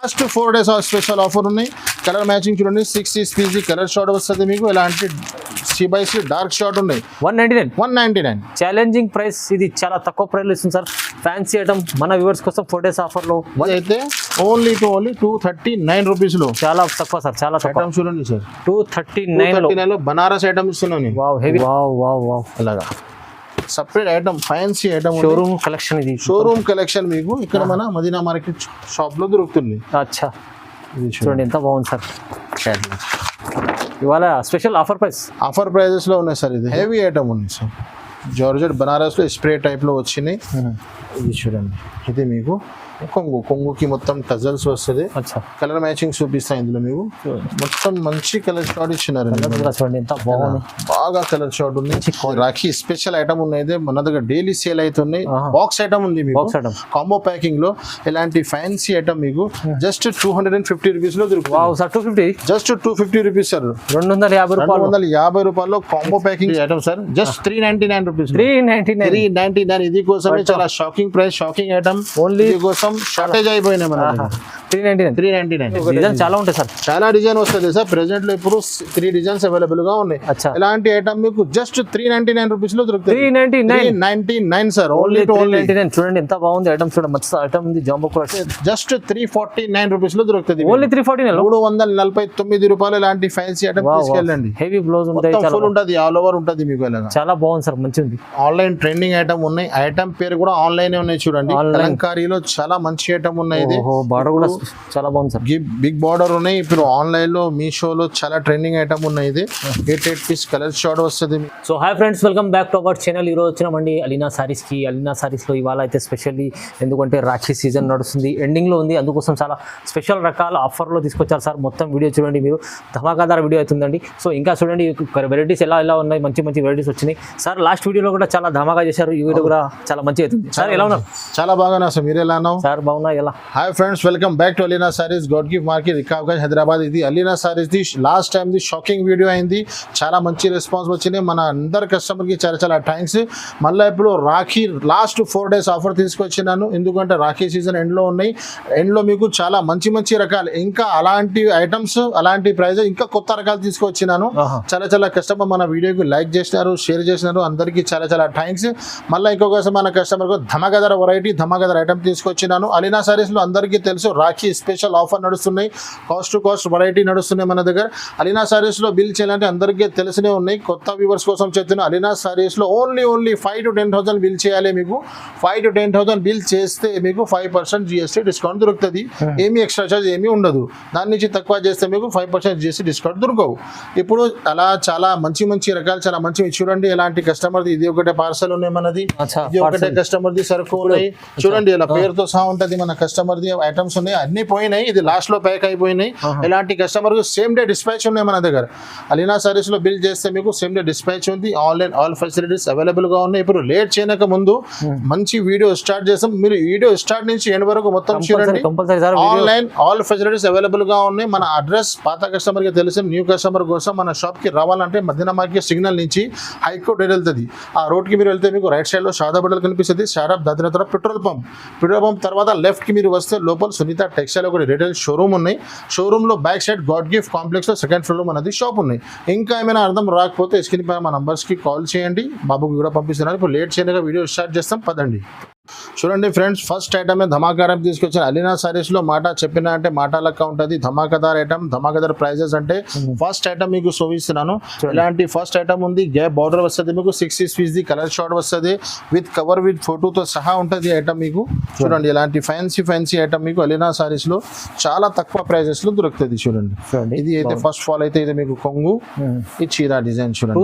Last 4 days special offer ఉన్నాయి. Colour matching చూడండి 6 piece colour short వస్తుంది మీకు. ఇలాంటి C/C డార్క్ షార్ట్ ఉన్నాయి 199 ఛాలెంజింగ్ ప్రైస్. ఇది చాలా తక్కువ ప్రైస్ లో ఇస్తుంది సార్. ఫ్యాన్సీ ఐటమ్ మన వ్యూవర్స్ కోసం 4 days ఆఫర్ లో అయితే ఓన్లీ 239 రూపీస్ లో. చాలా తక్కువ సార్, చాలా తక్కువ. ఐటమ్ చూడండి సార్ 239 లో బనారస్ ఐటమ్ ఇస్తున్నాను. వావ్ హెవీ, వావ్ అలాగా separate item fancy item showroom collection. ఇది షోరూమ్ కలెక్షన్ మీకు ఇక్కడ మన మదీనా మార్కెట్ షాప్ లో దొరుకుతుంది. అచ్చా చూడండి ఎంత బాగుంది సార్. ఇవాళ స్పెషల్ ఆఫర్ ప్రైజెస్ లో ఉన్నాయి సార్. ఇది హెవీ ఐటమ్ ఉంది సార్. జార్జెట్ బనారస్ లో స్ప్రే టైప్ లో వచ్చినాయి. ఇది చూడండి, ఇది మీకు కొంగుకి మొత్తం టజల్స్ వస్తుంది. కలర్ మ్యాచింగ్ చూపిస్తాయి ఇందులో మీకు. మొత్తం మంచి కలర్ షార్ట్ ఇచ్చినారు. బాగా కలర్ షార్ట్ ఉంది. రాఖీ స్పెషల్ ఐటమ్ ఉన్నాయి మన దగ్గర. డైలీ సేల్ అవుతున్నాయి. బాక్స్ ఐటమ్ ఉంది మీకు, కాంబో ప్యాకింగ్ లో. ఇలాంటి ఫ్యాన్సీ ఐటమ్ మీకు జస్ట్ 250 రూపీస్ లో దొరుకుతుంది. Just 250 rupees sir. 250 రూపాయల్లో combo packing item sir. Just 399 rupees. 399 ఇది కోసమే చాలా shocking price, shocking item. Only కోసం షార్టేజ్ అయిపోయినాయి మన 399. చాలా ఉంటాయి సార్. చాలా డిజైన్ వస్తుంది సార్. ప్రెసెంట్ లో ఇప్పుడు 3 డిజైన్స్ అవైలబుల్ గా ఉన్నాయి. ఇలాంటి ఐటమ్ మీకు జస్ట్ 399 రూపీస్ లో దొరుకుతుంది. 399 సార్. ఓన్లీ 399. చూడండి ఎంత బాగుంది ఐటమ్. చూడండి మంచి ఐటమ్ ఉంది. జాంబో కూడా జస్ట్ 349 రూపీస్ లో దొరుకుతుంది. ఓన్లీ 349. 349 రూపాయలు. ఇలాంటి ఫ్యాన్సీ ఐటమ్ తీసుకెళ్ళండి. హెవీ బ్లౌజ్ ఉంటాయి, ఫుల్ ఉంటుంది, ఆల్ ఓవర్ ఉంటుంది మీకు. చాలా బాగుంది సార్, మంచి ఉంది. ఆన్లైన్ ట్రెండింగ్ ఐటమ్ ఉన్నాయి. ఐటమ్ పేరు కూడా ఆన్లైన్ ఉన్నాయి చూడండి. కలంకారీలో చాలా మంచి ఐటమ్ ఉన్నాయి. ఇది బార్డర్ కూడా చాలా బాగుంది సార్. బిగ్ బార్డర్ ఉన్నాయి. ఇప్పుడు ఆన్లైన్ లో మీషోలో చాలా ట్రెండింగ్ ఐటమ్ ఉన్నాయి. ఇది 8 పీస్ కలర్ షార్ట్ వస్తుంది. So hi friends, welcome back to our channel. ఈరోజు వచ్చినామండి అలీనా సారీస్ కి. అలీనా సారీస్ లో ఇవాళ అయితే స్పెషల్లీ, ఎందుకంటే రాఖీ సీజన్ నడుస్తుంది, ఎండింగ్ లో ఉంది. అందుకోసం చాలా స్పెషల్ రకాల ఆఫర్ లో తీసుకొచ్చారు సార్. మొత్తం వీడియో చూడండి మీరు. ధమాకాదార్ వీడియో అవుతుందండి. సో ఇంకా చూడండి వెరైటీస్ ఎలా ఉన్నాయి. మంచి వెరైటీస్ వచ్చినాయి సార్. లాస్ట్ వీడియోలో కూడా చాలా ధమాకా చేశారు. ఈ వీడియో కూడా చాలా మంచి అవుతుంది సార్. ఎలా ఉన్నారు? చాలా బాగా సార్. మీరు ఎలా ఉన్నారు సార్? బాగున్నా. ఎలా? Hi friends, welcome back to Aleena sarees, God gift market, Rikabganj, Hyderabad. ఇది Aleena sarees the last time the shocking video అయింది. చాలా మంచి రెస్పాన్స్ వచ్చినాయి. మన అందరు కస్టమర్ కి చాలా థ్యాంక్స్. మళ్ళీ ఇప్పుడు రాఖీ లాస్ట్ 4 days ఆఫర్ తీసుకొచ్చినాను. ఎందుకంటే రాఖీ సీజన్ ఎండ్ లో ఉన్నాయి. ఎండ్ లో మీకు చాలా మంచి రకాలు, ఇంకా అలాంటి ఐటమ్స్, అలాంటి ప్రైజ్, ఇంకా కొత్త రకాలు తీసుకొచ్చినాను. చాలా కస్టమర్ మన వీడియోకి లైక్ చేసినారు, షేర్ చేసినారు. అందరికీ చాలా థ్యాంక్స్. మళ్ళీ ఇంకొకసారి మన కస్టమర్ కు ధమాకాదార్ వెరైటీ, ధమాకాదార్ ఐటమ్ తీసుకొచ్చినాను. అలీనా సారీస్ లో అందరికీ తెలుసు రాఖీ స్పెషల్ ఆఫర్ నడుస్తున్నాయి. కాస్ట్ టు కాస్ట్ వెరైటీ నడుస్తున్నాయి మన దగ్గర. అలీనా సారీస్ లో బిల్ చేయాలంటే అందరికీ తెలిసినే ఉన్నాయి. కొత్త వ్యూవర్స్ కోసం చెప్తున్నా, అలీనా సారీస్ లో ఓన్లీ 5 to 10,000 బిల్ చేయాలి. మీకు 5 to 10,000 బిల్ చేస్తే మీకు 5% GST డిస్కౌంట్ దొరుకుతుంది. ఏమీ ఎక్స్ట్రా చార్జ్ ఏమీ ఉండదు. దాని నుంచి తక్కువ చేస్తే మీకు 5% GST డిస్కౌంట్ దొరకవు. ఇప్పుడు అలా చాలా మంచి రకాలు, చాలా మంచి చూడండి. ఎలాంటి కస్టమర్ ఇది ఒకటే పార్సల్ ఉన్నాయి మనది. ఇది ఒకటే కస్టమర్ ది సరుకు ఉన్నాయి చూడండి. ఇలా పేరుతో సహా ఉంటది మన కస్టమర్ ది. ఐటమ్స్ ఉన్నాయి, అన్ని పోయినాయి. ఇది లాస్ట్ లో ప్యాక్ అయిపోయినాయి. ఇలాంటి కస్టమర్ కు సేమ్ డే డిస్పాచ్ ఉన్నాయి మన దగ్గర. అలీనా సారీస్ లో బిల్ చేస్తే మీకు సేమ్ డే డిస్పాచ్ ఉంది. ఆన్లైన్ ఆల్ ఫెసిలిటీస్ అవైలబుల్ గా ఉన్నాయి. ఇప్పుడు లేట్ చేయక ముందు మంచి వీడియో స్టార్ట్ చేస్తాం. మీరు వీడియో స్టార్ట్ నుంచి ఎండ్ వరకు మొత్తం చూడండి. ఆన్లైన్ ఆల్ ఫెసిలిటీస్ అవైలబుల్ గా ఉన్నాయి. మన అడ్రస్ పాత కస్టమర్ కి తెలుసు, న్యూ కస్టమర్ కోసం మన షాప్ కి రావాలంటే మదీనా మార్కెట్ సిగ్నల్ నుంచి హైకోర్ట్ వెళ్తుంది. ఆ రోడ్ కి మీరు వెళ్తే మీకు రైట్ సైడ్ లో షాదా బట్టలు కనిపిస్తుంది. షాదాబ్ దాని తర్వాత పెట్రోల్ పంప్ తర్వాత లెఫ్ట్ కి మీరు వస్తే లోపల సునీత టెక్స్టైల్ ఒకటి రిటైల్ షోరూమ్ ఉన్నాయి. షోరూమ్ లో back side God gift complex లో 2nd ఫ్లోర్ లో మనది షాప్ ఉన్నాయి. ఇంకా ఏమైనా అర్థం రాకపోతే స్క్రీన్ పైన మా నంబర్స్ కి కాల్ చేయండి. బాబుకి కూడా పంపిస్తున్నారు. ఇప్పుడు లేట్ చేయగా వీడియో స్టార్ట్ చేస్తాం, పదండి. చూడండి ఫ్రెండ్స్, ఫస్ట్ ఐటమ్ ధమాకారం తీసుకొచ్చిన అలీనా సారీస్ లో. మాట చెప్పిన అంటే మాట లెక్క ఉంటుంది. ధమాకాదార్ ఐటమ్, ధమాకాదార్ ప్రైజెస్ అంటే ఫస్ట్ ఐటమ్ మీకు చూపిస్తున్నాను. ఇలాంటి ఫస్ట్ ఐటమ్ ఉంది. గ్యాప్ బార్డర్ వస్తుంది మీకు. 6 పీస్ ది కలర్ షార్ట్ వస్తుంది. విత్ కవర్ విత్ ఫోటోతో సహా ఉంటుంది ఐటమ్ మీకు. చూడండి ఇలాంటి ఫ్యాన్సీ ఐటమ్ మీకు అలీనా సారీస్ లో చాలా తక్కువ ప్రైజెస్ లో దొరుకుతుంది. చూడండి ఇది అయితే ఫస్ట్ ఫాల్ అయితే ఇది మీకు కొంగు, ఈ చీర డిజైన్ చూడండి.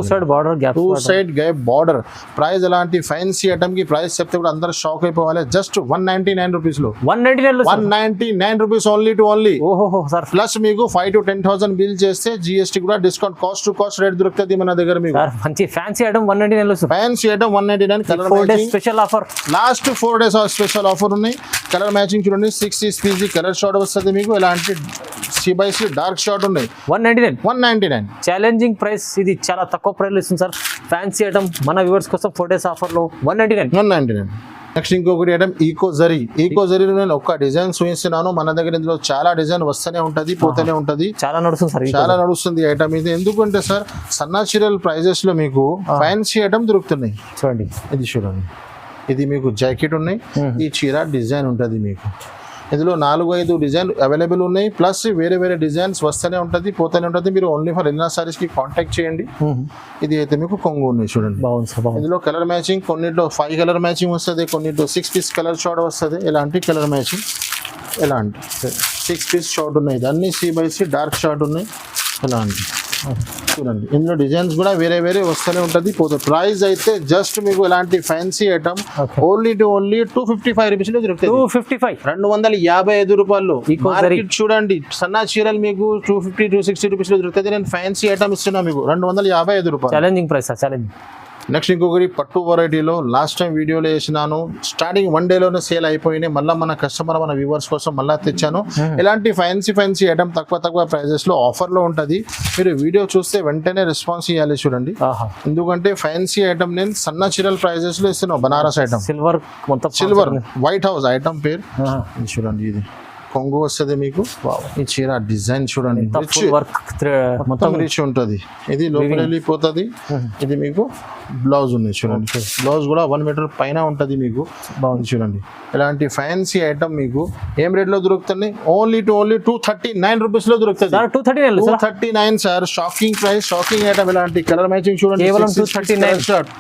2 సైడ్ గ్యాప్ బార్డర్. ప్రైస్ ఎలాంటి ఫ్యాన్సీ ఐటమ్ కి ప్రైస్ చెప్తే కూడా అందరూ షాక్ అయిపోవాలి. జస్ట్ 199 రూపీస్ లో. 199 rupees only to only. Plus మీకు 5 to 10,000 బిల్ చేస్తే GST కూడా discount, cost to cost rate దొరుకుతుంది మన దగ్గర మీకు. మంచి fancy item 199. Fancy item 199. Colour special offer. Last 4 days special offer ఉన్నాయి. కలర్ మ్యాచింగ్ చూడండి. 6 పీస్ కలర్ షార్ట్ వస్తుంది మీకు. ఇలాంటి C/C డార్క్ షార్ట్ ఉన్నాయి 199. Challenging price. ఇది చాలా తక్కువ ప్రైస్ లో ఇస్తుంది సార్. ఫ్యాన్సీ ఐటమ్ మన వ్యూవర్స్ కోసం 4 days ఆఫర్ లో 199. నెక్స్ట్ ఇంకొకటి ఐటమ్ ఈకో జరీలో నేను ఒక్క డిజైన్ చూపిస్తున్నాను. మన దగ్గర ఇందులో చాలా డిజైన్ వస్తూనే ఉంటది, పోతూనే ఉంటది. చాలా నడుస్తుంది సార్, చాలా నడుస్తుంది ఐటమ్ ఇది. ఎందుకంటే సార్ సన్నా చీరల ప్రైజెస్ లో మీకు ఫ్యాన్సీ ఐటమ్ దొరుకుతున్నాయి. చూడండి, ఇది చూడండి, ఇది మీకు జాకెట్ ఉన్నాయి, ఈ చీర డిజైన్ ఉంటుంది మీకు. ఇందులో 4-5 డిజైన్ అవైలబుల్ ఉన్నాయి. ప్లస్ వేరే వేరే డిజైన్స్ వస్తూనే ఉంటుంది, పోతూనే ఉంటుంది. మీరు ఓన్లీ ఫర్ ఎలినా సారీస్ కి కాంటాక్ట్ చేయండి. ఇది అయితే మీకు కొంగు ఉన్నాయి చూడండి. బాగుంది సార్, బాగుంది. ఇందులో కలర్ మ్యాచింగ్ కొన్నిట్లో 5 కలర్ మ్యాచింగ్ వస్తుంది, కొన్నిట్లో 6 పీస్ కలర్ షార్ట్ వస్తుంది. ఇలాంటి కలర్ మ్యాచింగ్, ఇలాంటి 6 పీస్ షార్ట్ ఉన్నాయి. ఇది అన్ని C/C డార్క్ షార్ట్ ఉన్నాయి. ఇలాంటి చూడండి, ఇందులో డిజైన్స్ కూడా వేరే వేరే వస్తూనే ఉంటుంది, పోతుంది. ప్రైస్ అయితే జస్ట్ మీకు ఇలాంటి ఫ్యాన్సీ ఐటమ్ ఓన్లీ 255 రూపీస్ లో దొరుకుతుంది. 255 రూపాయలు. మార్కెట్ చూడండి, సన్నా చీరలు మీకు 250-260 రూపీస్ లో దొరుకుతుంది. నేను ఫ్యాన్సీ ఐటమ్ ఇస్తున్నా మీకు 255 రూపాయలు. Challenging price sir, challenging. Next ఇంకొకటి పట్టు వెరైటీలో లాస్ట్ టైం వీడియోలో వేసినాను, స్టార్టింగ్ 1 డేలోనే సేల్ అయిపోయినాయి. మళ్ళీ మన కస్టమర్ మన వ్యూవర్స్ కోసం మళ్ళీ తెచ్చాను. ఇలాంటి ఫ్యాన్సీ ఐటమ్ తక్కువ ప్రైజెస్ లో ఆఫర్ లో ఉంటుంది. మీరు వీడియో చూస్తే వెంటనే రెస్పాన్స్ ఇవ్వాలి చూడండి. ఎందుకంటే ఫ్యాన్సీ ఐటమ్ నేను సన్న చీరల ప్రైజెస్ లో ఇస్తున్నాను. Banaras item, silver white house item పేరు చూడండి. ఇది కొంగు వస్తుంది మీకు. ఈ చీర డిజైన్ చూడండి, మొత్తం రిచ్ ఉంటుంది. ఇది లోపల వెళ్ళిపోతుంది. ఇది మీకు బ్లౌజ్ ఉంది చూడండి, బ్లౌజ్ కూడా 1 మీటర్ పైన ఉంటుంది మీకు. బాగుంది చూడండి. ఇలాంటి ఫ్యాన్సీ ఐటమ్ మీకు ఏం రేట్ లో దొరుకుతుంది? ఓన్లీ 239 రూపీస్ లో దొరుకుతుంది. 239 sir, shocking price, shocking item. ఇలాంటి కలర్ మ్యాచింగ్ చూడండి, 239 షర్ట్.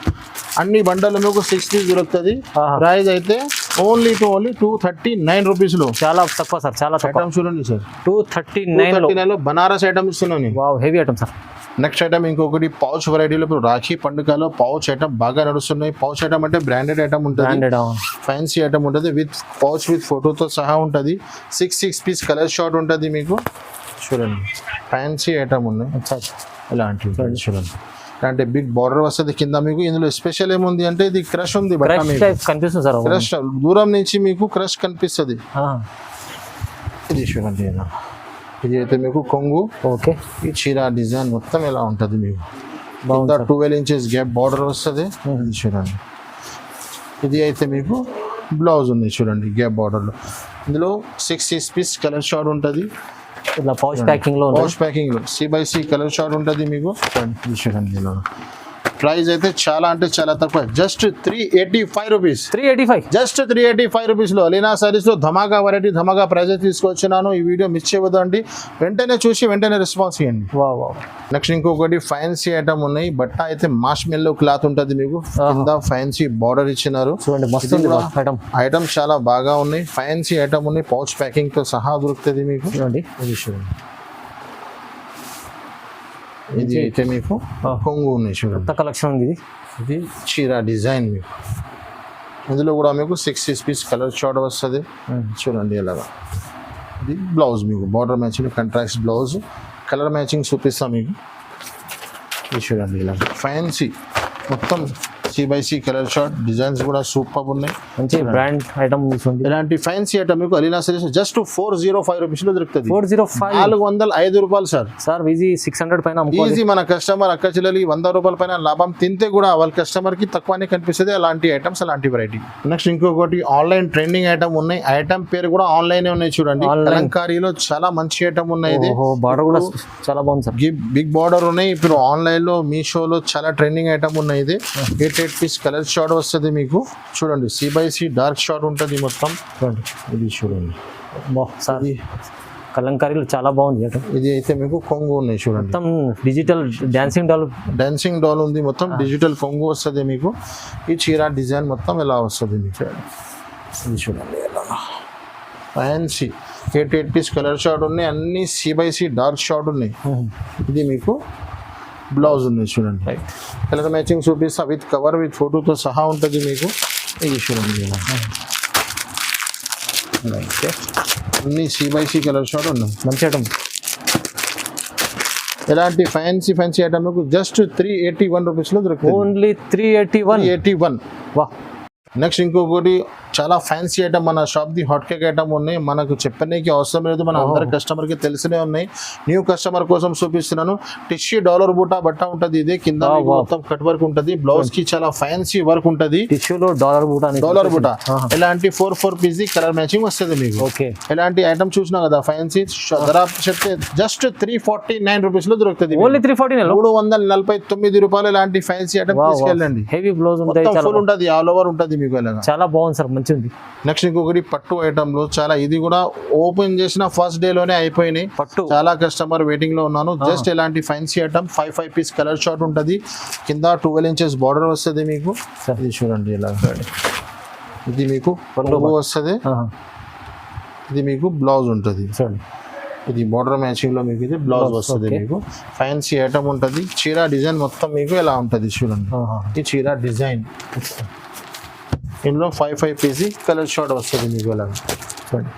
అన్ని బండలు మీకు 6 పీస్ దొరుకుతుంది. ప్రైస్ అయితే ఓన్లీ 239 రూపీస్ లో. చాలా తక్కువ సార్, చాలా తక్కువ. ఐటమ్ చూడండి సార్, 239 లో బనారస్ ఐటమ్ ఇస్తున్నాను. Wow, heavy item sir. Next item ఇంకొకటి పౌచ్ వెరైటీలో. ఇప్పుడు రాఖీ పండుగలో పౌచ్ ఐటమ్ బాగా నడుస్తున్నాయి. పౌచ్ ఐటమ్ అంటే బ్రాండెడ్ ఐటమ్ ఉంటుంది, ఫ్యాన్సీ ఐటమ్ ఉంటుంది. విత్ పౌచ్ విత్ ఫోటోతో సహా ఉంటుంది. 6 పీస్ కలర్ షార్ట్ ఉంటుంది మీకు. చూడండి, ఫ్యాన్సీ ఐటమ్ ఉన్నాయి ఇలాంటివి చూడండి. అంటే బిగ్ బార్డర్ వస్తుంది కింద మీకు. ఇందులో స్పెషల్ ఏముంది అంటే ఇది క్రష్ ఉంది, కనిపిస్తుంది సార్. క్రష్ దూరం నుంచి మీకు క్రష్ కనిపిస్తుంది. ఇది చూడండి, ఇది అయితే మీకు కొంగు. ఓకే, ఈ చీర డిజైన్ మొత్తం ఎలా ఉంటుంది మీకు. 12 ఇంచెస్ గ్యాప్ బార్డర్ వస్తుంది. ఇది చూడండి. ఇది అయితే మీకు బ్లౌజ్ ఉంది చూడండి, గ్యాప్ బార్డర్లో. ఇందులో 6 పీస్ కలర్ షార్ట్ ఉంటుంది. ఇట్లా పౌచ్ ప్యాకింగ్ లో C/C కలర్ షార్ట్ ఉంటుంది మీకు. చూడండి, ప్రైస్ అయితే చాలా అంటే చాలా తక్కువ, జస్ట్ 385 రూపీస్. 385, జస్ట్ 385 రూపీస్ లో అలీనా సారీస్ లో ధమాకా వెరైటీ, ధమాకా ప్రైజెస్ తీసుకొచ్చినాను. ఈ వీడియో మిస్ చేయవద్దండి, వెంటనే చూసి వెంటనే రెస్పాన్స్ ఇవ్వండి. నెక్స్ట్ ఇంకొకటి ఫ్యాన్సీ ఐటమ్ ఉన్నాయి. బట్ట అయితే మాష్ మెల్లో క్లాత్ ఉంటుంది మీకు, కింద ఫ్యాన్సీ బార్డర్ ఇచ్చినారు. ఐటమ్ చాలా బాగా ఉన్నాయి, ఫ్యాన్సీ ఐటమ్ ఉన్నాయి. పౌచ్ ప్యాకింగ్ తో సహా దొరుకుతుంది మీకు. చూడండి, ఇది అయితే మీకు కొంగు ఉన్నాయి చూడండి, కలెక్షన్ ఉంది. ఇది చీర డిజైన్ మీకు. ఇందులో కూడా మీకు 6 పీస్ కలర్ షార్ట్ వస్తుంది చూడండి. ఇలాగా ఇది బ్లౌజ్ మీకు border matching contrast blouse. Colour matching చూపిస్తాం మీకు. ఇది చూడండి, ఇలా ఫ్యాన్సీ మొత్తం C/C కలర్ షార్ట్. డిజైన్స్ కూడా సూపర్ ఉన్నాయి, మంచి బ్రాండ్ ఐటమ్. ఇలాంటి ఫ్యాన్సీ ఐటమ్ మీకు అలీనా సారీస్ జస్ట్ 405 రూపీస్ లో దొరుకుతుంది. 405 రూపాయలు సార్. సార్ ఈజీ 600 పైన ఈజీ. మన కస్టమర్ అక్క చెల్లెలి 100 రూపాయల పైన లాభం తింటే కూడా వాళ్ళ కస్టమర్ కి తక్కువనే కనిపిస్తుంది. అలాంటి ఐటమ్స్, అలాంటి వెరైటీ. నెక్స్ట్ ఇంకొకటి ఆన్లైన్ ట్రెండింగ్ ఐటమ్ ఉన్నాయి. ఐటమ్ పేరు కూడా ఆన్లైన్ ఉన్నాయి చూడండి. కలంకారీలో చాలా మంచి ఐటమ్ ఉన్నాయి. ఇది బార్డర్ కూడా చాలా బాగుంది సార్, బిగ్ బార్డర్ ఉన్నాయి. ఇప్పుడు ఆన్లైన్ లో మీషోలో చాలా ట్రెండింగ్ ఐటమ్ ఉన్నాయి. ఇది 8 పీస్ కలర్ షార్ట్ వస్తుంది మీకు. చూడండి, C/C డార్క్ షార్ట్ ఉంటుంది మొత్తం. చూడండి, ఇది చూడండి సార్, కలంకారీలు చాలా బాగుంది. ఇది అయితే మీకు కొంగు ఉన్నాయి చూడండి, మొత్తం డిజిటల్ డాన్సింగ్ డాల్ ఉంది. మొత్తం డిజిటల్ కొంగు వస్తుంది మీకు. ఈ చీర డిజైన్ మొత్తం ఎలా వస్తుంది మీకు. ఇది చూడండి, ఎలా ఫ్యాన్సీ 8 పీస్ కలర్ షార్ట్ ఉన్నాయి. అన్ని C/C డార్క్ షార్ట్ ఉన్నాయి. ఇది మీకు బ్లౌజ్ ఉంది చూడండి. కలర్ మ్యాచింగ్ చూపిస్తా, విత్ కవర్ విత్ ఫోటోతో సహా ఉంటుంది మీకు. ఇది చూడండి, అన్ని C/C కలర్ షార్ట్ ఉన్నాయి. మంచి ఐటమ్. ఇలాంటి ఫ్యాన్సీ ఐటమ్ మీకు జస్ట్ 381 రూపీస్ లో దొరుకుతుంది. ఓన్లీ 381. వా. నెక్స్ట్ ఇంకొకటి చాలా ఫ్యాన్సీ ఐటమ్ మన shop the hot cake item ఉన్నాయి, మనకు చెప్పడానికి అవసరం లేదు, మన అందరి కస్టమర్ కి తెలిసినే ఉన్నాయి. న్యూ కస్టమర్ కోసం చూపిస్తున్నాను. టిష్యూ డాలర్ బూటా బట్ట ఉంటది, ఇది కింద మీకు మొత్తం కట్ వర్క్ ఉంటది, బ్లౌజ్ కి చాలా ఫ్యాన్సీ వర్క్ ఉంటది. టిష్యూలో డాలర్ బూటా ఇలాంటి 4 పీస్ కలర్ మ్యాచింగ్ వస్తుంది మీకు. ఓకే, ఇలాంటి ఐటమ్ చూసినా కదా ఫ్యాన్సీ ధర చెప్తే జస్ట్ 349 రూపీస్ లో దొరుకుతుంది. ఓన్లీ 349 349 రూపాయలు ఇలాంటి ఫ్యాన్సీ ఐటమ్ తీసుకెళ్ళండి. హెవీ బ్లౌజ్ ఫుల్ ఉంటది, ఆల్ ఓవర్ ఉంటది మీకు. చాలా బాగుంది సార్, మంచిగా ఉంది. నెక్స్ట్ ఇంకొకటి పట్టు ఐటమ్ లో చాలా, ఇది కూడా ఓపెన్ చేసిన ఫస్ట్ డే లోనే అయిపోయినాయి. పట్టు చాలా కస్టమర్ వెయిటింగ్ లో ఉన్నాను. జస్ట్ ఇలాంటి fancy item 5 piece colour short ఉంటది, కింద 12 ఇంచెస్ బార్డర్ వస్తుంది మీకు. ఇది చూడండి ఇలా, ఇది మీకు పళ్ళు వస్తుంది, ఇది మీకు బ్లౌజ్ ఉంటుంది. ఇది బార్డర్ మ్యాచింగ్ లో మీకు ఇది బ్లౌజ్ వస్తుంది మీకు. ఫ్యాన్సీ ఐటమ్ ఉంటుంది. చీర డిజైన్ మొత్తం మీకు ఎలా ఉంటుంది చూడండి, ఈ చీర డిజైన్. ఇందులో 5 పీస్ కలర్ షార్ట్ వస్తుంది మీకు. ఎలా చూడండి,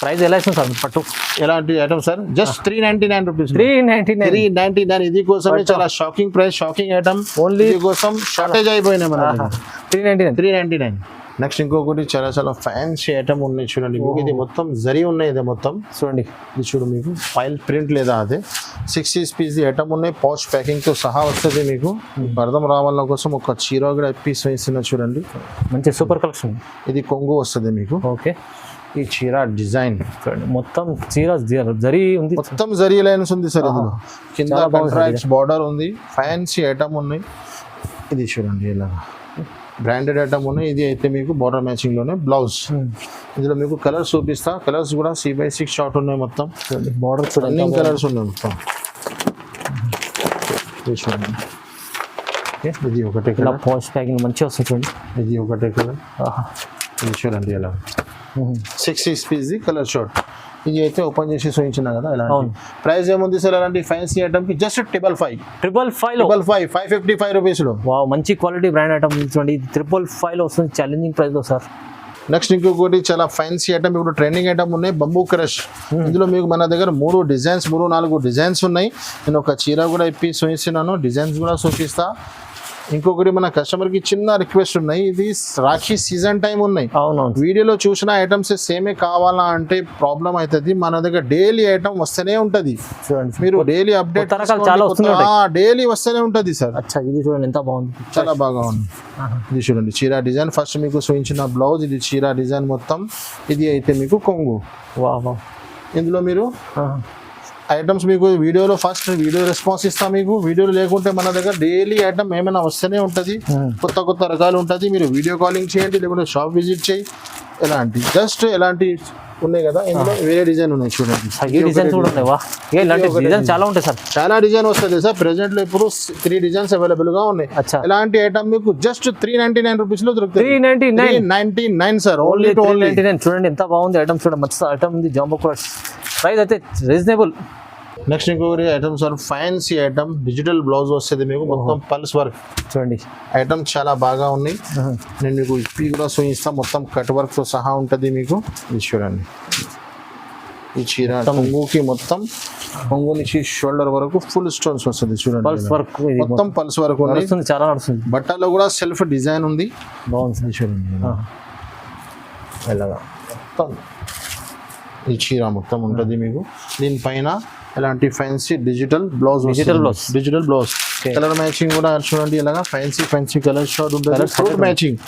ప్రైస్ ఎలా ఇస్తుంది సార్ పట్టు? ఎలాంటి ఐటమ్ సార్? Just 399 rupees. 399 ఇది కోసమే చాలా shocking price, shocking item. Only కోసం షార్టేజ్ అయిపోయినాయి మన 399. నెక్స్ట్ ఇంకొకటి చాలా చాలా ఫ్యాన్సీ ఐటమ్ ఉన్నాయి చూడండి మీకు. ఇది మొత్తం జరీ ఉన్నాయి, ఇది మొత్తం చూడండి. ఇది చూడు మీకు ఫైల్ ప్రింట్ లేదా అదే 6 పీస్ ఐటమ్ ఉన్నాయి, పౌచ్ ప్యాకింగ్ తో సహా వస్తుంది మీకు. అర్థం రావాల కోసం ఒక చీర కూడా పీస్ వేస్తున్నా చూడండి, మంచి సూపర్ కలెక్షన్. ఇది కొంగు వస్తుంది మీకు. ఓకే, ఈ చీర డిజైన్ మొత్తం చీర జరీ ఉంది, మొత్తం జరీ లైన్స్ ఉంది సార్. ఇందులో కింద కాంట్రాక్ట్స్ బార్డర్ ఉంది, ఫ్యాన్సీ ఐటమ్ ఉన్నాయి. ఇది చూడండి ఇలా బ్రాండెడ్ ఐటమ్ ఉన్నాయి. ఇది అయితే మీకు బార్డర్ మ్యాచింగ్ లోనే బ్లౌజ్. ఇందులో మీకు కలర్స్ చూపిస్తా, కలర్స్ కూడా 6x6 షార్ట్ ఉన్నాయి మొత్తం. బార్డర్ రన్నింగ్ కలర్స్ ఉన్నాయి మొత్తం. చూడండి, ఇది ఒకటే కలర్, పోస్ట్ ప్యాకింగ్ మంచిగా వస్తుంది చూడండి. ఇది ఒకటే కలర్. ఇది చూడండి ఎలా 6 పీస్ కలర్ షార్ట్. ఇది అయితే ఓపెన్ చేసి చూపించిన కదా. ఇలా ప్రైస్ ఏముంది సార్ అలాంటి ఫ్యాన్సీ ఐటమ్ కి? జస్ట్ 555 555 రూపీస్ లో. వావ్, మంచి క్వాలిటీ బ్రాండ్ ఐటమ్ చూడండి. 555 లో వస్తుంది, ఛాలెంజింగ్ ప్రైస్ లో సార్. నెక్స్ట్ ఇంకొకటి చాలా ఫ్యాన్సీ ఐటమ్, ఇప్పుడు ట్రెండింగ్ ఐటమ్ ఉన్నాయి, బంబూ క్రష్. ఇందులో మీకు మన దగ్గర 3-4 డిజైన్స్ ఉన్నాయి. నేను ఒక చీర కూడా ఇప్పి చూపిస్తున్నాను, డిజైన్స్ కూడా చూపిస్తా. ఇంకొకటి మన కస్టమర్ కి చిన్న రిక్వెస్ట్ ఉన్నాయి, ఇది రాఖీ సీజన్ టైం ఉన్నాయి. అవునవును, వీడియోలో చూసిన ఐటమ్స్ సేమే కావాలా అంటే ప్రాబ్లం అవుతుంది. మన దగ్గర డైలీ ఐటమ్ వస్తూనే ఉంటది, మీరు డైలీ అప్డేట్ డైలీ వస్తూనే ఉంటది సార్. ఇది చూడండి ఎంత బాగుంది, చాలా బాగా ఉంది. ఇది చూడండి చీర డిజైన్, ఫస్ట్ మీకు చూపించిన బ్లౌజ్, ఇది చీర డిజైన్ మొత్తం. ఇది అయితే మీకు కొంగు. ఇందులో మీరు ఐటమ్స్ మీకు వీడియోలో ఫస్ట్ వీడియో రెస్పాన్స్ ఇస్తాం మీకు. వీడియోలో లేకుంటే మన దగ్గర డైలీ ఐటమ్ ఏమైనా వస్తూనే ఉంటుంది, కొత్త రకాలు ఉంటుంది. మీరు వీడియో కాలింగ్ చేయండి, లేకుంటే షాప్ విజిట్ చేయి. జస్ట్ ఎలాంటి ఉన్నాయి కదా, ఇందులో వేరే డిజైన్ ఉన్నాయి చూడండి. చాలా ఉంటాయి సార్, చాలా డిజైన్ వస్తుంది సార్. ప్రెసెంట్ లో ఇప్పుడు 3 డిజైన్స్ అవైలబుల్ గా ఉన్నాయి. ఇలాంటి ఐటమ్ మీకు జస్ట్ 399 రూపీస్ లో దొరుకుతుంది. 399 సార్, ఓన్లీ 399. చూడండి ఎంత బాగుంది ఐటమ్, చూడండి మంచి ఐటమ్ ఉంది. జాంబో క్రష్ ప్రైస్ అయితే రీజనబుల్. నెక్స్ట్ ఇంకొకటి item sir, fancy item, digital blouse వస్తుంది మీకు, మొత్తం పల్స్ వర్క్. చూడండి ఐటమ్ చాలా బాగా ఉన్నాయి. నేను మీకు ఇప్పి కూడా చూపిస్తాను, మొత్తం కట్ వర్క్ తో సహా ఉంటుంది మీకు. ఇది చూడండి, ఈ చీర కొంగుకి మొత్తం కొంగు నుంచి షోల్డర్ వరకు ఫుల్ స్టోన్స్ వస్తుంది చూడండి. పల్స్ వర్క్ మొత్తం పల్స్ వర్క్ ఉంది, చాలా నడుస్తుంది. బట్టలో కూడా సెల్ఫ్ డిజైన్ ఉంది, బాగుంది చూడండి. ఎలాగా మొత్తం ఈ చీర మొత్తం ఉంటుంది మీకు. దీనిపైన ఎలాంటి fancy digital blouse, digital blouse colour matching కూడా చూడండి. ఇలాగా ఫ్యాన్సీ కలర్ షార్ట్ ఉంటుంది, ఫ్రూట్ మ్యాచింగ్.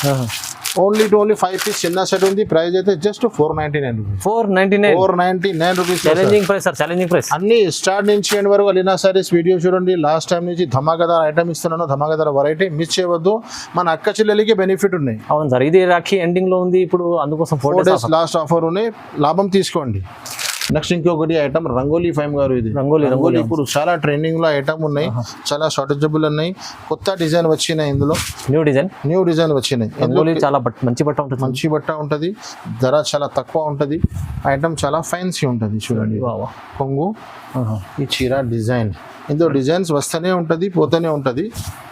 ఓన్లీ 5 పీస్ చిన్న సెట్ ఉంది. ప్రైస్ అయితే just 499 rupees. Challenging price sir, challenging price. అన్ని స్టార్ట్ నుంచి ఎండ్ వరకు అలీనా సారీస్ వీడియో చూడండి. లాస్ట్ టైం నుంచి ధమాకాదార్ ఐటమ్ ఇస్తున్నాను, ధమాకాదార్ వెరైటీ మిస్ చేయవద్దు. మన అక్క చెల్లెలకి బెనిఫిట్ ఉన్నాయి. అవును సార్, ఇది రాఖీ ఎండింగ్ లో ఉంది ఇప్పుడు, అందుకోసం 4 days లాస్ట్ ఆఫర్ ఉన్నాయి, లాభం తీసుకోండి. నెక్స్ట్ ఇంకొకటి ఐటమ్ రంగోలీ ఫైమ్ గారు. ఇది రంగోలీ ఇప్పుడు చాలా ట్రెండింగ్ లో ఐటమ్ ఉన్నాయి, చాలా షార్టేజబుల్ ఉన్నాయి. కొత్త డిజైన్ వచ్చినాయి ఇందులో, న్యూ డిజైన్ వచ్చినాయి. చాలా మంచి బట్ట ఉంటుంది, ధర చాలా తక్కువ ఉంటుంది. ఐటమ్ చాలా ఫ్యాన్సీ ఉంటుంది చూడండి. కొంగు, ఈ చీర డిజైన్. ఇందులో డిజైన్స్ వస్తూనే ఉంటుంది, పోతూనే ఉంటుంది.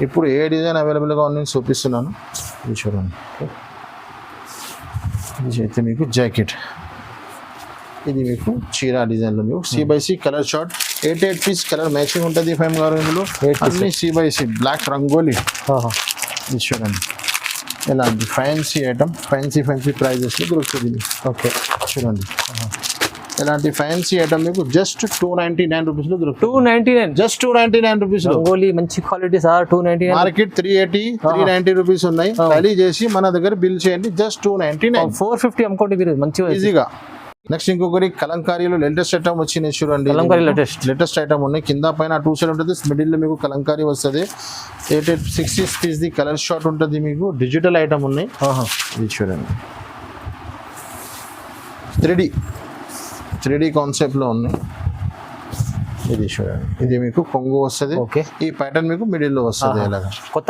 ఇప్పుడు ఏ డిజైన్ అవైలబుల్గా ఉందని చూపిస్తున్నాను. ఇది చూడండి, ఇది అయితే మీకు జాకెట్. ఇది మీకు చీర డిజైన్లో మీకు C/C colour short 8 piece colour matching ఉంటుంది. 5 గారు ఇందులో అన్ని C/C బ్లాక్ రంగోలీ. ఇది చూడండి, ఇలాంటి ఫ్యాన్సీ ఐటమ్ ఫ్యాన్సీ ప్రైజెస్లో దొరుకుతుంది మీకు. ఓకే చూడండి ఇలాంటి ఫ్యాన్సీ ఐటమ్ మీకు జస్ట్ 299 రూపీస్లో దొరుకుతుంది. 299 జస్ట్ 299 రూపీస్లో. రంగోలీ మంచి క్వాలిటీ సార్. 299 మార్కెట్ 380 390 రూపీస్ ఉన్నాయి. ఖాళీ చేసి మన దగ్గర బిల్ చేయండి జస్ట్ 299. 450 అమ్ముకోండి మీరు మంచిగా ఈజీగా. నెక్స్ట్ ఇంకొకటి కలంకారీలో లేటెస్ట్ ఐటమ్ వచ్చినాయి చూడండి. కలంకారీ లేటెస్ట్ ఐటమ్ ఉన్నాయి. కింద పైన 2 సైడ్ ఉంటుంది, మిడిల్లో మీకు కలంకారీ వస్తుంది. 60 పీస్ ది కలర్ షాట్ ఉంటుంది మీకు. డిజిటల్ ఐటమ్ ఉన్నాయి. ఇది చూడండి 3D కాన్సెప్ట్లో ఉన్నాయి. ఇది చూడండి ఇది మీకు కొంగు వస్తుంది. ఓకే ఈ ప్యాటర్న్ మీకు మిడిల్లో వస్తుంది. ఇలాగా కొత్త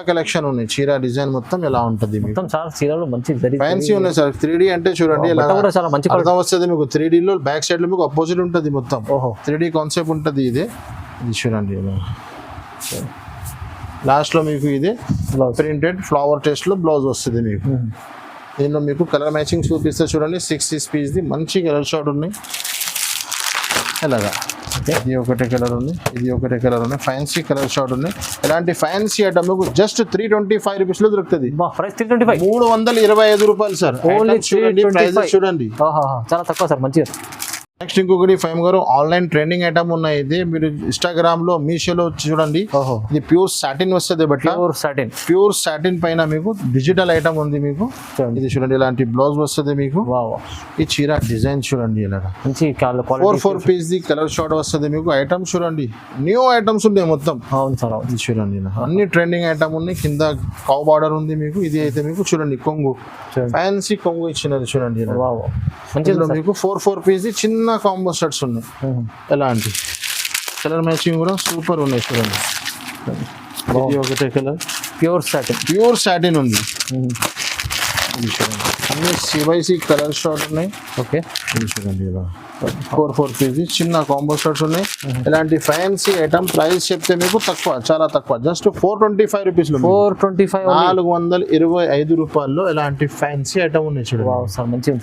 కలెక్షన్ ఉన్నాయి. చీర డిజైన్ మొత్తం ఎలా ఉంటుంది మీకు. మొత్తం చాలా చీరలు మంచి ఫ్యాన్సీ ఉన్నాయి సార్. 3D అంటే చూడండి ఇలా కూడా చాలా మంచి అర్థం వస్తుంది మీకు. 3D లో బ్యాక్ సైడ్ లో మీకు అపోజిట్ ఉంటుంది మొత్తం. 3D కాన్సెప్ట్ ఉంటుంది. ఇది చూడండి ఇలా లాస్ట్ లో మీకు ఇది ప్రింటెడ్ ఫ్లవర్ టెస్ట్ లో బ్లౌజ్ వస్తుంది మీకు. దీనిలో మీకు కలర్ మ్యాచింగ్ చూపిస్తే చూడండి 6 పీస్ ది మంచి కలర్ షాట్ ఉన్నాయి. ఇలాగా ఇది ఒకటే కలర్ ఉంది, ఇది ఒకటే కలర్ ఉన్నాయి. ఫ్యాన్సీ కలర్ షాట్ ఉన్నాయి. ఇలాంటి ఫ్యాన్సీ ఐటమ్ మీకు జస్ట్ 325 రూపీస్లో దొరుకుతుంది. ప్రైస్ 325, 325 రూపాయలు సార్. ఓన్లీ చూడండి ప్రైజెస్ చూడండి చాలా తక్కువ సార్ మంచిగా. నెక్స్ట్ ఇంకొకటి ఫైమ్ గారు ఆన్లైన్ ట్రెండింగ్ ఐటమ్ ఉన్నాయి. ఇది మీరు ఇన్స్టాగ్రామ్ లో మీషోలో చూడండి. ఇది ప్యూర్ సాటిన్ వస్తుంది. బట్ ప్యూర్ సాటిన్ పైన మీకు డిజిటల్ ఐటమ్ ఉంది మీకు. ఇది చూడండి ఇలాంటి బ్లౌజ్ వస్తుంది మీకు. ఈ చీర డిజైన్ చూడండి ఇలాగా 4 పీస్ ది కలర్ షాట్ వస్తుంది మీకు. ఐటమ్ చూడండి న్యూ ఐటమ్స్ ఉన్నాయి మొత్తం. ఇది చూడండి ఇలా అన్ని ట్రెండింగ్ ఐటమ్ ఉన్నాయి. కింద కౌ బార్డర్ ఉంది మీకు. ఇది అయితే మీకు చూడండి కొంగు ఫ్యాన్సీ కొంగు ఇచ్చినది చూడండి. మీకు 4 పీస్ ది చిన్న కాంబో సెట్స్ ఉన్నాయి. ఎలాంటి కలర్ మ్యాచింగ్ కూడా సూపర్ ఉన్నాయి చూడండి. ఇది ఒకటే కలర్ ప్యూర్ సాటిన్ ఉంది. అన్ని CYC కలర్ షాట్ ఉన్నాయి. ఓకే ఇది చూడండి ఇలా 4 పీస్ చిన్న కాంబో షాట్స్ ఉన్నాయి. ఇలాంటి ఫ్యాన్సీ ఐటమ్ ప్రైస్ చెప్తే మీకు తక్కువ, చాలా తక్కువ. జస్ట్ 425 రూపీస్లో 425 రూపాయల్లో ఇలాంటి ఫ్యాన్సీ ఐటమ్ ఉన్నాయి చూడండి.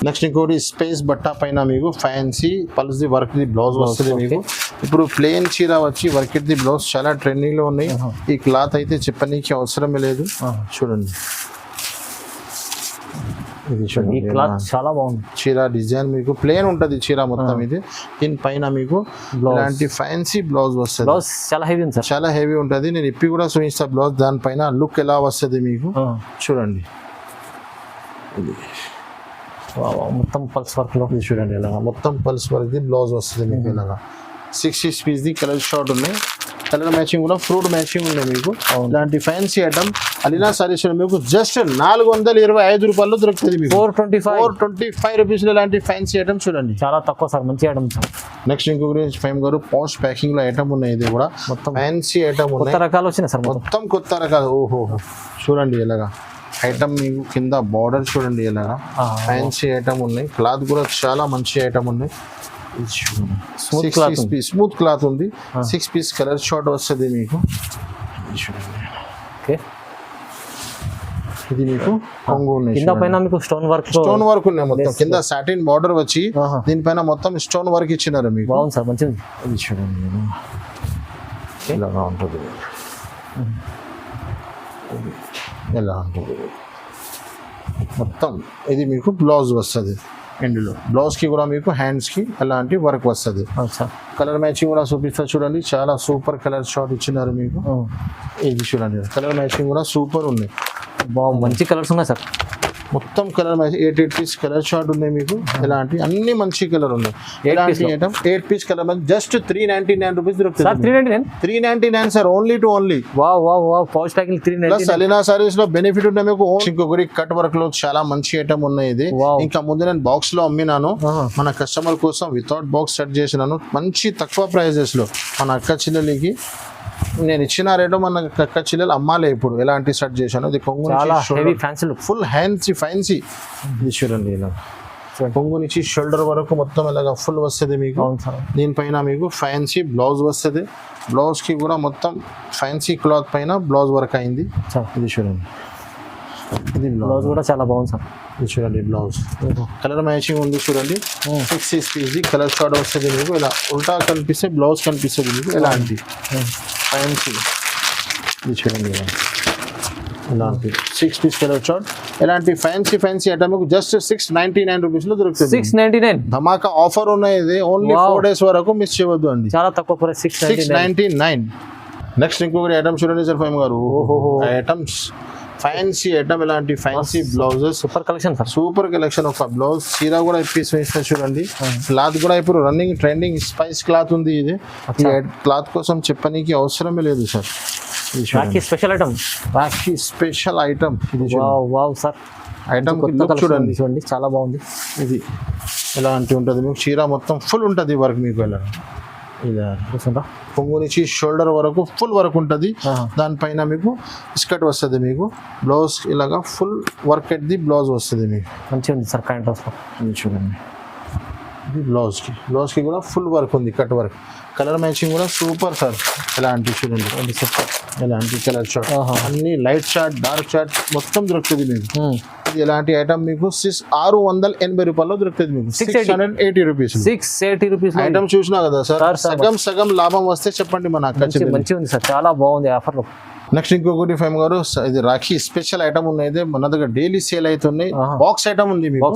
నెక్స్ట్ ఇంకోటి స్పేస్ బట్టా పైన మీకు fancy pulse the work the blouse వస్తుంది మీకు. ఇప్పుడు ప్లేన్ చీర వచ్చి వర్క్ ది బ్లౌజ్ చాలా ట్రెండింగ్ లో ఉన్నాయి. ఈ క్లాత్ అయితే చెప్పనీకి అవసరమే లేదు. చూడండి ఇది చూడండి చాలా బాగుంది. చీర డిజైన్ మీకు ప్లేన్ ఉంటుంది చీర మొత్తం. ఇది దీనిపైన మీకు ఇలాంటి ఫ్యాన్సీ బ్లౌజ్ వస్తుంది. చాలా హెవీ ఉంటుంది. నేను ఇప్పి కూడా చూపిస్తా బ్లౌజ్. దానిపైన లుక్ ఎలా వస్తుంది మీకు చూడండి. ఇది మొత్తం పల్స్ వర్క్ లో చూడండి ఇలాగా మొత్తం పల్స్ వర్క్ ది బ్లౌజ్ వస్తుంది మీకు. ఇలాగా 6 పీస్ ది కలర్ షాట్ ఉన్నాయి. కలర్ మ్యాచింగ్ కూడా ఫ్రూట్ మ్యాచింగ్ ఉన్నాయి మీకు. ఇలాంటి ఫ్యాన్సీ ఐటమ్ అలీనా సారీస్ మీకు జస్ట్ 425 రూపాయల్లో దొరుకుతుంది మీకు. 425 రూపీస్లో ఇలాంటి ఫ్యాన్సీ ఐటమ్ చూడండి. చాలా తక్కువ సార్ మంచి ఐటమ్. నెక్స్ట్ ఇంకొకటి ఫైమ్ గారు పాష్ ప్యాకింగ్ లో ఐటమ్ ఉన్నాయి. ఇది కూడా మొత్తం ఫ్యాన్సీ ఐటమ్ ఉన్నాయి. కొత్త రకాలు వచ్చినాయి సార్ మొత్తం కొత్త రకాలు. ఓహో చూడండి ఇలాగా ఐటమ్ మీకు కింద బార్డర్ చూడండి ఇలాగా ఫ్యాన్సీ ఐటమ్ ఉన్నాయి. క్లాత్ కూడా చాలా మంచి ఐటమ్ ఉన్నాయి. స్మూత్ క్లాత్ ఉంది. 6 పీస్ కలర్ షాట్ వస్తుంది మీకు. ఇది మీకు కొంగు ఉన్నాయి. కింద పైన మీకు స్టోన్ వర్క్ ఉన్నాయి మొత్తం. కింద సాటిన్ బార్డర్ వచ్చి దీనిపైన మొత్తం స్టోన్ వర్క్ ఇచ్చినారు మీకు. బాగుంది సార్ మంచిది. ఇది చూడండి ఇలాగా ఉంటుంది. ఎలా ఉంటుంది మొత్తం. ఇది మీకు బ్లౌజ్ వస్తుంది. ఇందులో బ్లౌజ్కి కూడా మీకు హ్యాండ్స్కి అలాంటి వర్క్ వస్తుంది. కలర్ మ్యాచింగ్ కూడా చూపిస్తా చూడండి. చాలా సూపర్ కలర్ షాట్ ఇచ్చినారు మీకు. ఇది చూడండి కలర్ మ్యాచింగ్ కూడా సూపర్ ఉన్నాయి. మంచి కలర్స్ ఉన్నాయి సార్. మొత్తం colour matching 8 piece colour shot ఉన్నాయి మీకు. ఇలాంటి అన్ని మంచి కలర్ ఉన్నాయి. ఎలాంటి item 8 piece colour just 399 rupees దొరుకుతుంది. 399 sir. Only to only. Pouch packing 399. Plus Alina sarees లో బెనిఫిట్ ఉన్నాయి మీకు. ఇంకొకటి కట్ వర్క్ లో చాలా మంచి ఐటమ్ ఉన్నాయి. ఇది ఇంకా ముందు నేను బాక్స్ లో అమ్మినాను. మన కస్టమర్ కోసం వితౌట్ బాక్స్ సెట్ చేసినాను. మంచి తక్కువ ప్రైజెస్ లో మన అక్క చెల్లెలకి నేను ఇచ్చిన రేటు మన అక్క చెల్లెలు అమ్మాలి. ఇప్పుడు ఎలాంటి సెట్ చేశాను. ఇది కొంగు ఫుల్ హ్యాండ్స్ ఫ్యాన్సీ. ఇది చూడండి ఇలా కొంగు నుంచి షోల్డర్ వరకు మొత్తం ఇలాగా ఫుల్ వస్తుంది మీకు. దీనిపైన మీకు ఫ్యాన్సీ బ్లౌజ్ వస్తుంది. బ్లౌజ్ కి కూడా మొత్తం ఫ్యాన్సీ క్లాత్ పైన బ్లౌజ్ వర్క్ అయింది. ఇది చూడండి. ఇది బ్లౌజ్ కూడా చాలా బాగుంది సార్. ఇది చూడండి బ్లౌజ్ కలర్ మ్యాచింగ్ ఉంది చూడండి. 6 పీస్ కలర్ షార్ట్ వస్తుంది మీకు. ఇలా ఉల్టా కనిపిస్తే బ్లౌజ్ కనిపిస్తుంది మీకు. ఎలాంటి ఫ్యాన్సీ. ఇది చూడండి ఇలాంటి 6 పీస్ కలర్ చార్ట్ ఇలాంటి ఫ్యాన్సీ ఐటమ్ మీకు జస్ట్ 699 రూపీస్ లో దొరుకుతుంది. 699 ధమాకా ఆఫర్ ఉన్నాయి, ఇది ఓన్లీ 4 days వరకు మిస్ చేయవద్దు అండి. చాలా తక్కువ ప్రైస్ 699. నెక్స్ట్ ఇంకొకటి ఐటమ్ చూడండి సార్ ఫైమ్ గారు, ఐటమ్స్ ఫ్యాన్సీ ఐటమ్ ఇలాంటి fancy blouses super collection sir, super collection. ఒక బ్లౌజ్ చీర కూడా ఇప్పేసి వేసిన చూడండి. క్లాత్ కూడా ఇప్పుడు రన్నింగ్ ట్రెండింగ్ స్పైస్ క్లాత్ ఉంది. ఇది క్లాత్ కోసం చెప్పనీకి అవసరమే లేదు sir. Rakhi special item, Rakhi special item ఇది వావ్ సార్. ఐటమ్ చూడండి చూడండి చాలా బాగుంది. ఇది ఎలాంటి ఉంటుంది మీకు, చీర మొత్తం ఫుల్ ఉంటుంది వర్క్ మీకు. ఎలా ఇలా కొంగు నుంచి షోల్డర్ వరకు ఫుల్ వర్క్ ఉంటుంది. దానిపైన మీకు స్కర్ట్ వస్తుంది, మీకు బ్లౌజ్ ఇలాగా ఫుల్ వర్క్ ఎట్ది బ్లౌజ్ వస్తుంది మీకు. మంచిగా ఉంది సార్ కరెంట్ చూడండి. ఇది బ్లౌజ్కి కూడా ఫుల్ వర్క్ ఉంది, కట్ వర్క్. కలర్ మ్యాచింగ్ కూడా సూపర్ సార్. ఎలాంటి చూడండి, ఎలాంటి కలర్ చార్ట్ అన్ని లైట్ చార్ట్ డార్క్ చార్ట్ మొత్తం దొరుకుతుంది మీకు. ఇది ఎలాంటి ఐటమ్ మీకు 680 రూపాయల్లో దొరుకుతుంది మీకు. 680 రూపీస్. 680 రూపీస్ ఐటమ్ చూసినా కదా సార్, సగం లాభం వస్తే చెప్పండి మన అక్క. మంచిగా ఉంది సార్, చాలా బాగుంది ఆఫర్లో. నెక్స్ట్ ఇంకొకటి ఫైమ్ గారు, ఇది రాఖీ స్పెషల్ ఐటమ్ ఉన్నాయి, మన దగ్గర డైలీ సేల్ అవుతున్నాయి. బాక్స్ ఐటమ్ ఉంది మీకు,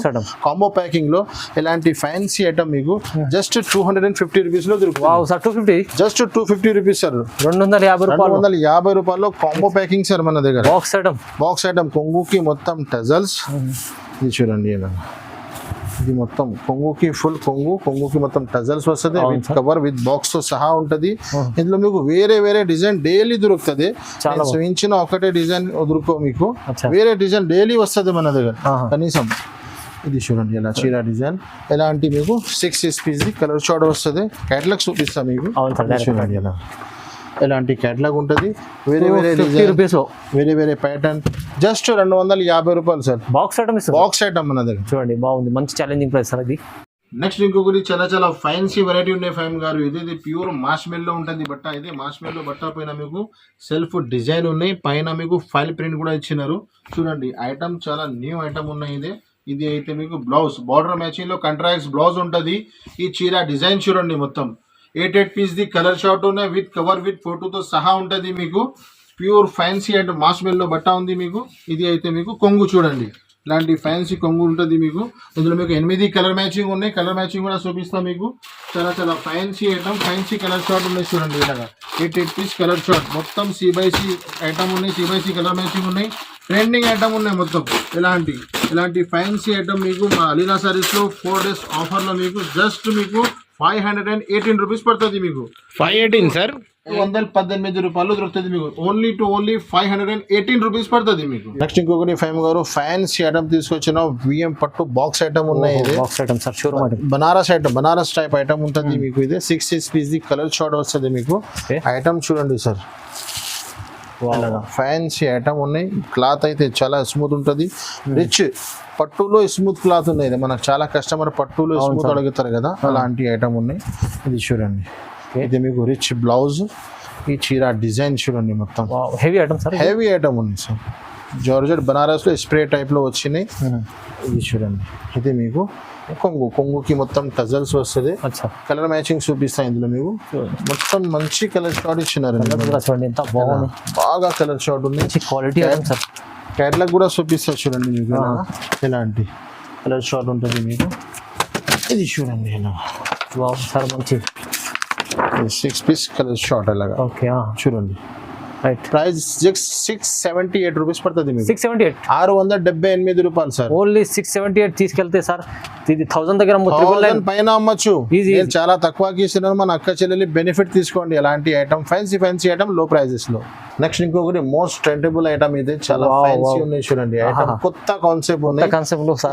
కాంబో ప్యాకింగ్ లో. ఇలాంటి ఫ్యాన్సీ ఐటమ్ మీకు జస్ట్ 250 రూపీస్ లో దొరుకుతుంది. Just 250 rupees sir. 250 రూపాయల్లో కాంబో ప్యాకింగ్ సార్ మన దగ్గర. బాక్స్ ఐటమ్ కొంగుకి మొత్తం టజల్స్. ఇది చూడండి, ఇలా ఇది మొత్తం కొంగుకి ఫుల్ కొంగుకి మొత్తం టజల్స్ వస్తుంది, విత్ కవర్ విత్ బాక్స్ తో సహా ఉంటది. ఇందులో మీకు వేరే డిజైన్ డైలీ దొరుకుతుంది. చూపించిన ఒకటే డిజైన్ దొరుకు మీకు, వేరే డిజైన్ డైలీ వస్తుంది మన దగ్గర కనీసం. ఇది చూడండి, ఇలా చీర డిజైన్ ఎలాంటి మీకు 6 పీస్ కలర్ చార్ట్ వస్తుంది. క్యాటలాగ్ చూపిస్తా మీకు. చూడండి ఎలా ఎలాంటి క్యాటలాగ్ ఉంటుంది, వేరే ప్యాటర్న్. జస్ట్ 250 రూపాయలు సార్. బాక్స్ ఐటమ్ మన దగ్గర. చూడండి బాగుంది, మంచి ఛాలెంజింగ్ ప్రైస్ సార్ ఇది. నెక్స్ట్ ఇంకొకటి చాలా ఫ్యాన్సీ వెరైటీ ఉన్నాయి ఫైమ్ గారు. ఇది ప్యూర్ మాష్మెల్లో ఉంటుంది బట్ట. ఇది మాష్మెల్లో బట్ట పైన మీకు సెల్ఫ్ డిజైన్ ఉన్నాయి, పైన మీకు ఫైల్ ప్రింట్ కూడా ఇచ్చినారు. చూడండి ఐటమ్ చాలా న్యూ ఐటమ్ ఉన్నాయి. ఇది అయితే మీకు బ్లౌజ్ బార్డర్ మ్యాచింగ్ లో కంట్రాక్ట్స్ బ్లౌజ్ ఉంటుంది. ఈ చీర డిజైన్ చూడండి, మొత్తం 8 పీస్ ది కలర్ షార్ట్ ఉన్నాయి, విత్ కవర్ విత్ ఫోటోతో సహా ఉంటుంది మీకు. ప్యూర్ ఫ్యాన్సీ అండ్ మాస్మెల్లో బట్ట ఉంది మీకు. ఇది అయితే మీకు కొంగు చూడండి, ఇలాంటి ఫ్యాన్సీ కొంగు ఉంటుంది మీకు. ఇందులో మీకు 8 కలర్ మ్యాచింగ్ ఉన్నాయి. కలర్ మ్యాచింగ్ కూడా చూపిస్తాం మీకు. చాలా fancy item, fancy colour short ఉన్నాయి చూడండి. ఇలాగా 8 పీస్ కలర్ షార్ట్ మొత్తం C/C ఐటమ్ ఉన్నాయి, C/C కలర్ మ్యాచింగ్ ఉన్నాయి. ట్రెండింగ్ ఐటమ్ ఉన్నాయి మొత్తం. ఇలాంటి ఫ్యాన్సీ ఐటమ్ మీకు మా అలీనా సారీస్ లో 4 days ఆఫర్లో మీకు జస్ట్ మీకు 518 రూపీస్ పడుతుంది మీకు. 518 సార్, 118 రూపాయలు దొరుకుతుంది మీకు. ఓన్లీ 518 రూపీస్ పడుతుంది మీకు. నెక్స్ట్ ఇంకొకటి ఫైమ్ గారు, ఫ్యాన్సీ ఐటమ్ తీసుకొచ్చిన VM పట్టు బాక్స్ ఐటమ్ ఉన్నాయి. బనారస్ టైప్ ఐటమ్ ఉంటుంది మీకు. ఇది 6 పీస్ ది కలర్ షార్ట్ వస్తుంది మీకు. ఐటమ్ చూడండి సార్, ఫ్యాన్సీ ఐటమ్ ఉన్నాయి. క్లాత్ అయితే చాలా స్మూత్ ఉంటుంది, రిచ్ పట్టులో స్మూత్ క్లాత్ ఉన్నాయి. మనకు చాలా కస్టమర్ పట్టులో స్మూత్ అడుగుతారు కదా, అలాంటి ఐటమ్ ఉన్నాయి. ఇది చూడండి, ఇది మీకు రిచ్ బ్లౌజ్. ఈ చీర డిజైన్ చూడండి, మొత్తం హెవీ ఐటమ్ ఉంది సార్. జార్జెట్ బనారస్ లో స్ప్రే టైప్ లో వచ్చినాయి. ఇది చూడండి, ఇది మీకు కొంగుకి మొత్తం టజల్స్ వస్తుంది. కలర్ మ్యాచింగ్ చూపిస్తాయి ఇందులో మీకు. మొత్తం మంచి కలర్ షార్ట్ ఇచ్చినారు, బాగా కలర్ షార్ట్ ఉంది. క్వాలిటీ క్యాటలాగ్ కూడా చూపిస్తారు చూడండి మీకు. ఎలాంటి కలర్ షార్ట్ ఉంటుంది మీకు. ఇది చూడండి ఇలా మంచి 6 పీస్ కలర్ షార్ట్ అలాగా. చూడండి ప్రైస్ 678 రూపీస్ పడుతుంది మీకు. 678 రూపాయలు సార్. ఓన్లీ 678 తీసుకెళ్తే సార్ ఇది 1000 దగ్గర 1000 పైన అమ్మచ్చు. నేను చాలా తక్కువకి ఇస్తున్నాను, మన అక్క చెల్లెలి బెనిఫిట్ తీసుకోండి. ఎలాంటి ఐటమ్ ఫ్యాన్సీ ఐటమ్ లో ప్రైజెస్ లో. నెక్స్ట్ ఇంకొకటి మోస్ట్ ట్రెండబుల్ ఐటమ్ ఇది, చాలా ఫ్యాన్సీ ఉన్నాయి చూడండి. ఐటమ్ కొత్త కాన్సెప్ట్ ఉన్నాయి.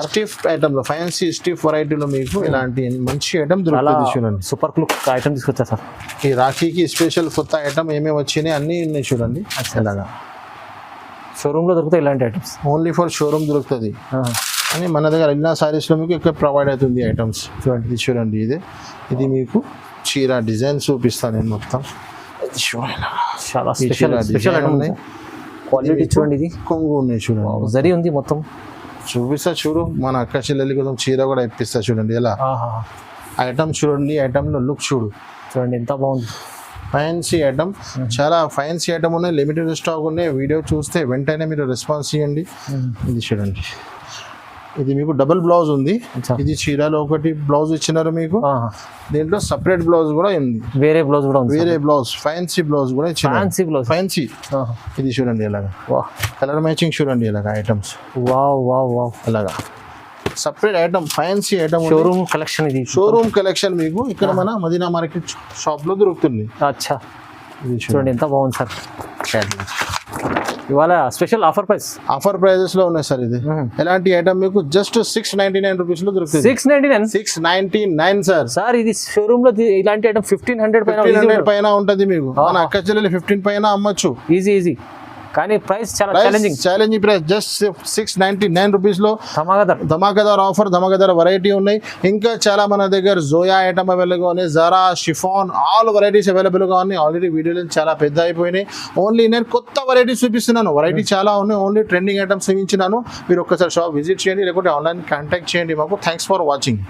స్టిఫ్ ఐటమ్ లో ఫ్యాన్సీ స్టిఫ్ వెరైటీలో మీకు ఇలాంటి మంచి ఐటమ్ దొరుకుతుంది చూడండి. సూపర్ లుక్ ఐటమ్ తీసుకొచ్చా సార్. ఈ రాఖీకి స్పెషల్ కొత్త ఐటమ్ ఏమేమి వచ్చినాయి అన్ని ఉన్నాయి చూడండి. అలాగా షోరూమ్ లో దొరుకుతాయి ఇలాంటి ఐటమ్స్. ఓన్లీ ఫర్ షోరూమ్ దొరుకుతుంది అని మన దగ్గర అలీనా సారీస్ లో మీకు ఇక్కడ ప్రొవైడ్ అవుతుంది ఐటమ్స్. చూడండి ఇది మీకు చీర డిజైన్ చూపిస్తాను నేను మొత్తం. చాలా స్పెషల్ ఐటమ్ ఉన్నాయి. క్వాలిటీ చూడండి, ఇది కొంగు ఉన్నాయి చూడండి, జరీ ఉంది మొత్తం. చూపిస్తా చూడు, మన అక్క చెల్లెలి కోసం చీర కూడా ఇప్పిస్తా చూడండి. ఎలా ఐటమ్ చూడండి, ఐటమ్ లో లుక్ చూడండి ఎంత బాగుంది. ఫ్యాన్సీ ఐటమ్, చాలా ఫ్యాన్సీ ఐటమ్ ఉన్నాయి, లిమిటెడ్ స్టాక్ ఉన్నాయి. వీడియో చూస్తే వెంటనే మీరు రెస్పాన్స్ ఇవ్వండి. ఇది చూడండి, ఇది మీకు డబుల్ బ్లౌజ్ ఉంది. ఇది చీరలో ఒకటి బ్లౌజ్ ఇచ్చినారు మీకు, దీంట్లో సపరేట్ బ్లౌజ్ కూడా ఉంది, వేరే బ్లౌజ్ కూడా ఉంది, వేరే బ్లౌజ్ ఫ్యాన్సీ బ్లౌజ్ కూడా ఇచ్చినారు. Fancy blouse, fancy. ఇది చూడండి ఇలాగా, కలర్ మ్యాచింగ్ చూడండి ఇలాగా ఐటమ్స్, వావ్ వావ్ వావ్, అలాగా separate item, fancy item, showroom collection. ఇది షోరూమ్ కలెక్షన్ మీకు ఇక్కడ మన మదీనా మార్కెట్ షాప్ లో దొరుకుతుంది. అచ్చా, ఇది చూడండి ఎంత బాగుంది సార్. ఇవాళ special offer price, offer prices లో ఉన్నాయి సార్. ఇది ఎలాంటి ఐటమ్ మీకు జస్ట్ 699 రూపీస్ లో దొరుకుతుంది. 699, 699 సార్. సార్ ఇది షోరూమ్ లో ఇలాంటి ఐటమ్ 1500 పైన, 1500 పైన ఉంటది మీకు. మన అక్క చెల్లెలు 15 పైన అమ్మచ్చు ఈజీ ఈజీ. కానీ ప్రైస్ చాలా ఛాలెంజింగ్ ప్రైస్, జస్ట్ 699 రూపీస్ లో ధమాకాదార్ ఆఫర్, ధమాకాదార్ వెరైటీ ఉన్నాయి. ఇంకా చాలా మన దగ్గర జోయా ఐటమ్ అవైలబుల్ గా ఉన్నాయి, జరా, షిఫాన్, ఆల్ వెరైటీస్ అవైలబుల్ గా ఉన్నాయి. ఆల్రెడీ వీడియోలు చాలా పెద్ద అయిపోయినాయి. ఓన్లీ నేను కొత్త వెరైటీస్ చూపిస్తున్నాను. వెరైటీ చాలా ఉన్నాయి, ఓన్లీ ట్రెండింగ్ ఐటమ్స్ చూపించినాను. మీరు ఒక్కసారి షాప్ విజిట్ చేయండి, లేకుంటే ఆన్లైన్ కాంటాక్ట్ చేయండి మాకు. Thanks for watching.